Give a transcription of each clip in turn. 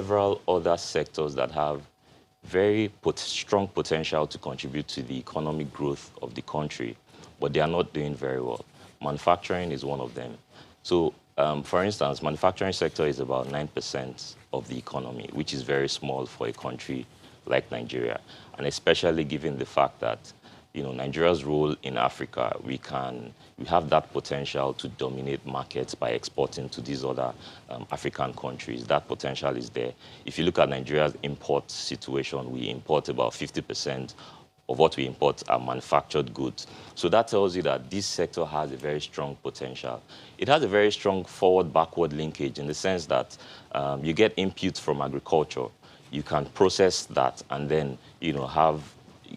several other sectors that have very strong potential to contribute to the economic growth of the country, but they are not doing very well. Manufacturing is one of them. So, for instance, manufacturing sector is about 9% of the economy, which is very small for a country like Nigeria, and especially given the fact that Nigeria's role in Africa, we have that potential to dominate markets by exporting to these other African countries. That potential is there. If you look at Nigeria's import situation, we import about 50% of what we import are manufactured goods. So that tells you that this sector has a very strong potential. It has a very strong forward-backward linkage in the sense that you get inputs from agriculture. You can process that and then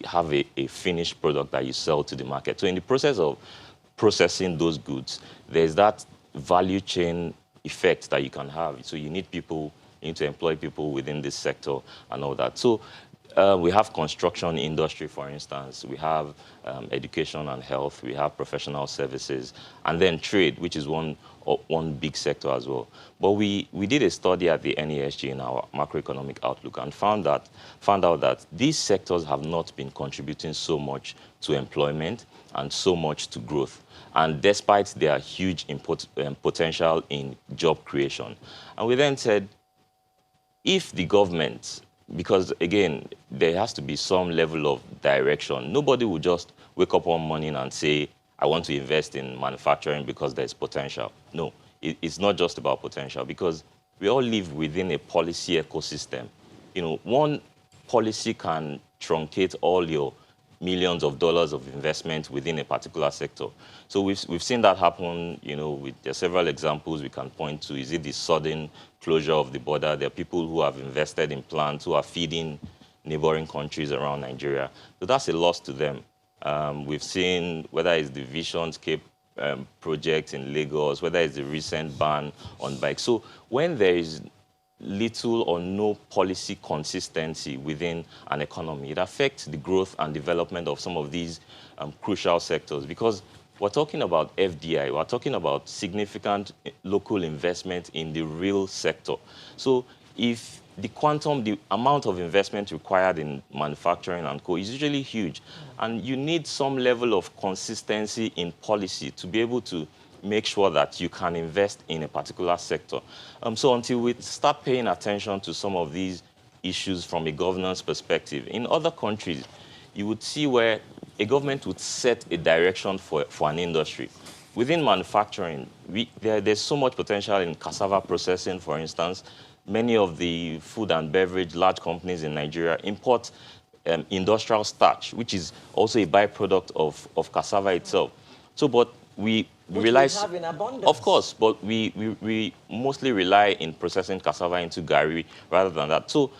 have a finished product that you sell to the market. So in the process of processing those goods, there's that value chain effect that you can have. So you need people, you need to employ people within this sector and all that. So we have construction industry, for instance. We have education and health. We have professional services. And then trade, which is one big sector as well. But we did a study at the NESG in our macroeconomic outlook and found out that these sectors have not been contributing so much to employment and so much to growth, and despite their huge potential in job creation. And we then said, if the government, because again, there has to be some level of direction. Nobody will just wake up one morning and say, I want to invest in manufacturing because there's potential. No, it's not just about potential, because we all live within a policy ecosystem. One policy can truncate all your millions of dollars of investment within a particular sector. So we've seen that happen, there are several examples we can point to. Is it the sudden closure of the border? There are people who have invested in plants who are feeding neighboring countries around Nigeria. So that's a loss to them. We've seen whether it's the Visions Cape project in Lagos, whether it's the recent ban on bikes. So when there is little or no policy consistency within an economy, it affects the growth and development of some of these crucial sectors, because we're talking about FDI, we're talking about significant local investment in the real sector. So if the amount of investment required in manufacturing and co is usually huge, and you need some level of consistency in policy to be able to make sure that you can invest in a particular sector. So until we start paying attention to some of these issues from a governance perspective, in other countries, you would see where a government would set a direction for an industry. Within manufacturing, there's so much potential in cassava processing, for instance. Many of the food and beverage large companies in Nigeria import industrial starch, which is also a byproduct of cassava itself. So, but we realize, have in abundance. Of course, but we mostly rely in processing cassava into gari rather than that. So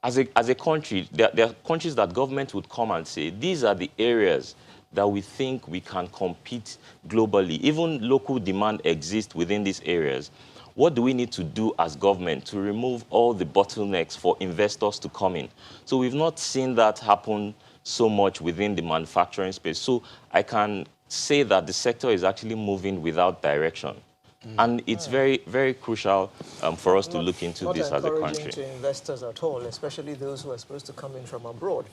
as a country, there are countries that government would come and say, these are the areas that we think we can compete globally. Even local demand exists within these areas. What do we need to do as government to remove all the bottlenecks for investors to come in? So we've not seen that happen so much within the manufacturing space. So I can say that the sector is actually moving without direction. And it's very, very crucial for us to look into this as a country. Not encouraging to investors at all, especially those who are supposed to come in from abroad.